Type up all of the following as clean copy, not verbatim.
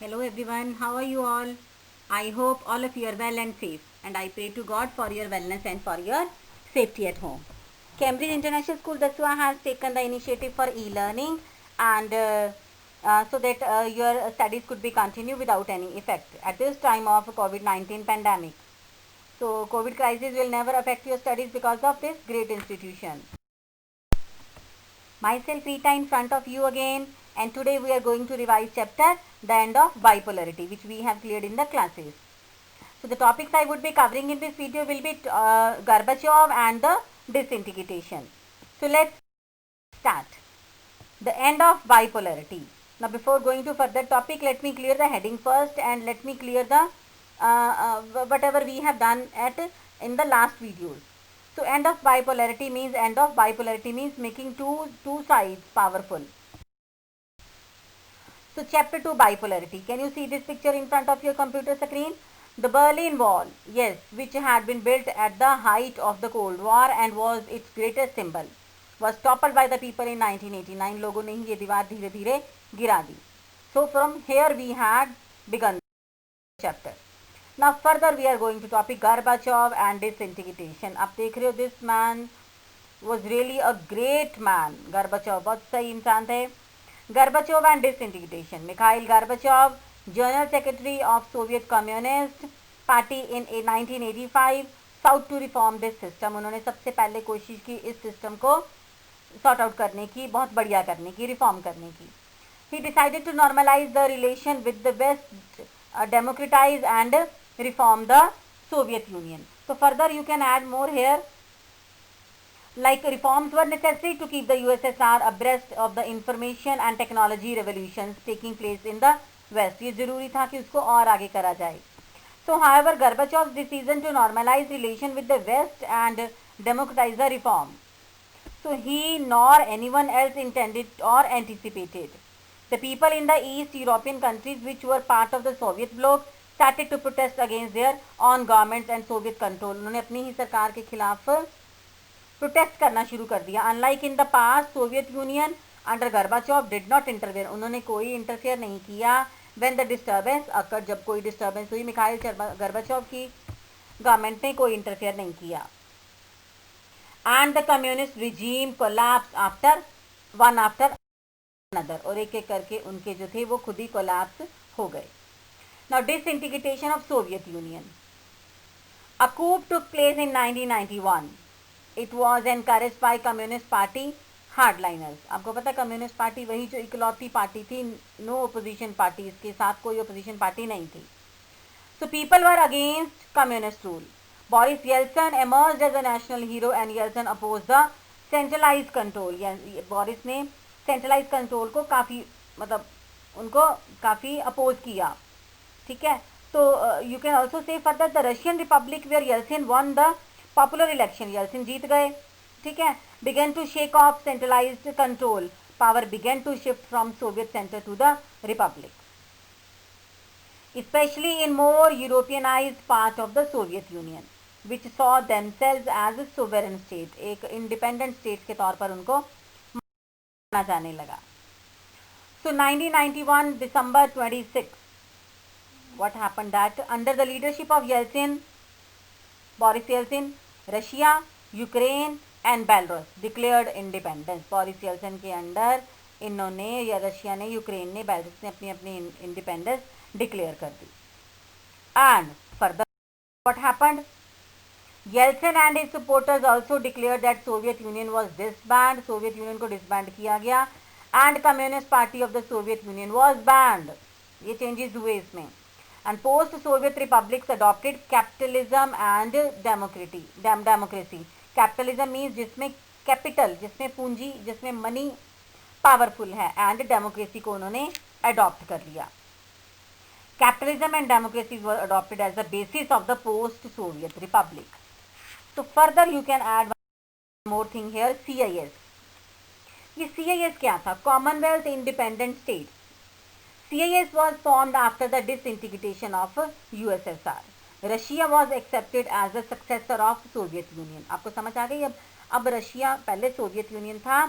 Hello everyone, how are you all? I hope all of you are well and safe, and I pray to God for your wellness and for your safety at home. Cambridge International School Daswa has taken the initiative for e-learning and so that your studies could be continued without any effect at this time of COVID-19 pandemic. So COVID crisis will never affect your studies because of this great institution. Myself Rita in front of you again, and today we are going to revise chapter the end of bipolarity, which we have cleared in the classes. So the topics I would be covering in this video will be Gorbachev and the disintegration. So let's start. The end of bipolarity. Now before going to further topic, let me clear the heading first and let me clear the whatever we have done in the last videos. So end of bipolarity means making two sides powerful. So chapter 2, bipolarity. Can you see this picture in front of your computer screen? The Berlin Wall, yes, which had been built at the height of the Cold War and was its greatest symbol, was toppled by the people in 1989. लोगों ने ही ये दीवार धीरे धीरे गिरा दी. So from here we had begun the chapter. Now further we are going to topic Gorbachev and disintegration. आप देख रहे हो, this man was really a great man. Gorbachev बहुत सही इंसान थे. Gorbachev and disintegration. Mikhail Gorbachev, General Secretary of Soviet Communist Party in 1985, sought to reform this system. उन्होंने सबसे पहले कोशिश की इस सिस्टम को सॉर्ट आउट करने की, बहुत बढ़िया करने की, रिफॉर्म करने की. He decided to normalize the relation with the West, democratize and reform the Soviet Union. So further you can add more here. Like reforms were necessary to keep the USSR abreast of the information and technology revolutions taking place in the West. ये जरूरी था कि उसको और आगे करा जाए. So however, Gorbachev's decision to normalize relation with the West and democratize the reform. So he nor anyone else intended or anticipated. The people in the East European countries which were part of the Soviet bloc started to protest against their own governments and Soviet control. उन्होंने अपनी ही सरकार के खिलाफ protest करना शुरू कर दिया. Unlike in the past, Soviet Union under Gorbachev did not interfere. उन्होंने कोई इंटरफेयर नहीं किया. व्हेन द डिस्टर्बेंस अकर, जब कोई डिस्टर्बेंस हुई, मिखाइल गर्बाचोव की गवर्नमेंट ने कोई इंटरफेयर नहीं किया. And the communist regime collapse after one after another. और एक एक करके उनके जो थे वो खुद ही कोलैप्स हो गए. Now disintegration of Soviet Union. A coup took place in 1991. It was encouraged by Communist Party hardliners. आपको पता है कम्युनिस्ट पार्टी वही जो इकलौती पार्टी थी, नो ओपोजिशन पार्टी, इसके साथ कोई ओपोजिशन पार्टी नहीं थी. So people were against communist rule. Boris Yeltsin emerged as a national hero and Yeltsin opposed the centralized control. Boris ने सेंट्रलाइज कंट्रोल को काफ़ी मतलब उनको काफ़ी अपोज किया. ठीक है. तो you can also say further the Russian republic where Yeltsin won the popular election. Yeltsin जीत गए. ठीक है. Began to shake off centralised control. Power began to shift from Soviet centre to the republic, especially in more Europeanized part of the Soviet Union, which saw themselves as a sovereign state. एक independent state के तौर पर उनको माना जाने लगा. So 1991 December 26, what happened that under the leadership of Yeltsin, Boris Yeltsin, Russia, Ukraine and Belarus declared independence. Boris Yeltsin के under इन्होंने या रशिया ने, यूक्रेन ने, बेलारूस ने अपनी अपनी इंडिपेंडेंस डिक्लेयर कर दी. And further what happened, Yeltsin and his supporters also declared that Soviet Union was disband. Soviet Union को डिसबैंड किया गया. And communist party of the Soviet Union was banned. ये चेंजेस हुए इसमें. And post Soviet republics adopted capitalism and democracy. Capitalism means जिसमें capital, जिसमें पूंजी, जिसमें मनी पावरफुल है, एंड डेमोक्रेसी को उन्होंने अडॉप्ट कर लिया. Capitalism and democracy were adopted as the basis of the post Soviet republic. तो further you can add more thing here. CIS. ये CIS क्या था? Commonwealth independent state. CIS was formed after the disintegration of USSR. Russia was accepted as the successor of Soviet Union. आपको समझ आ गई? अब Russia, पहले Soviet union था,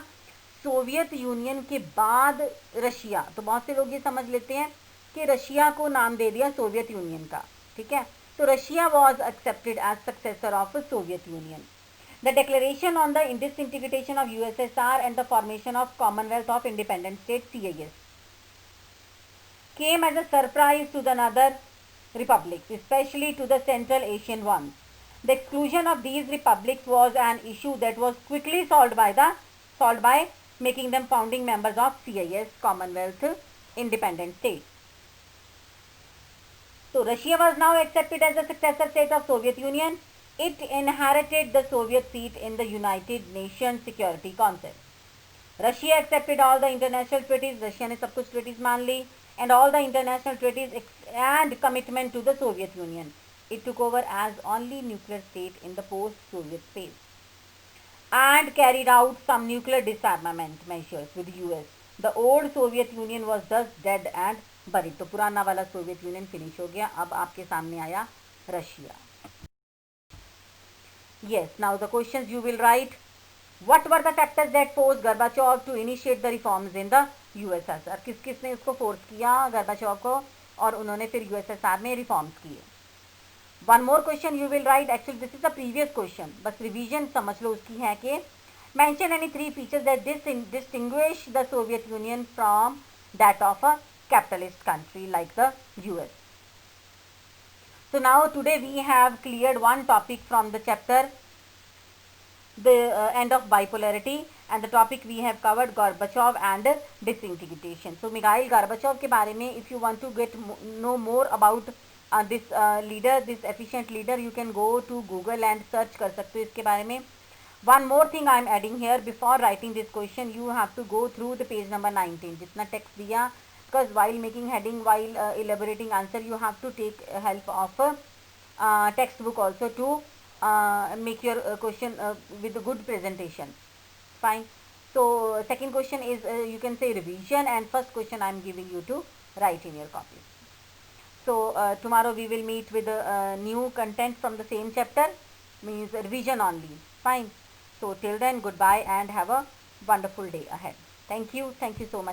Soviet union के बाद रशिया. तो बहुत से लोग ये समझ लेते हैं कि रशिया को नाम दे दिया सोवियत यूनियन का, ठीक है। तो Russia was accepted as successor of Soviet Union. The declaration on the disintegration of USSR and the formation of Commonwealth of Independent States (CIS) came as a surprise to the other republics, especially to the Central Asian ones. The exclusion of these republics was an issue that was quickly solved by making them founding members of CIS, Commonwealth Independent States. So Russia was now accepted as the successor state of Soviet Union. It inherited the Soviet seat in the United Nations Security Council. Russia accepted all the international treaties. Russia ने सब कुछ treaties मान ली, and all the international treaties and commitment to the Soviet Union. It took over as only nuclear state in the post-Soviet space and carried out some nuclear disarmament measures with US. The old Soviet Union was thus dead and buried. तो पुराना वाला Soviet union finish हो गया. अब आपके सामने आया Russia. Yes, now the questions you will write. What were the factors that forced Gorbachev to initiate the reforms in the USSR? किस किसने उसको फोर्स किया गर्बाचोव को और उन्होंने फिर USSR में रिफॉर्म्स किए. One more question you will write. Actually this is the previous question, बस रिवीजन समझ लो उसकी है कि mention any three features that distinguish the Soviet Union from that of a capitalist country like the US. So now today we have cleared one topic from the chapter the end of bipolarity, and the topic we have covered Gorbachev and disintegration. So Mikhail Gorbachev के बारे में if you want to know more about this leader, this efficient leader, you can go to Google and search कर सकते हो इसके बारे में. One more thing I am adding here, before writing this question you have to go through the page number 19 जितना text दिया, because while making heading, while elaborating answer, you have to take help of textbook also to make your question with a good presentation. Fine. So second question is you can say revision, and first question I am giving you to write in your copy. So tomorrow we will meet with new content from the same chapter, means revision only. Fine. So till then, goodbye and have a wonderful day ahead. Thank you so much.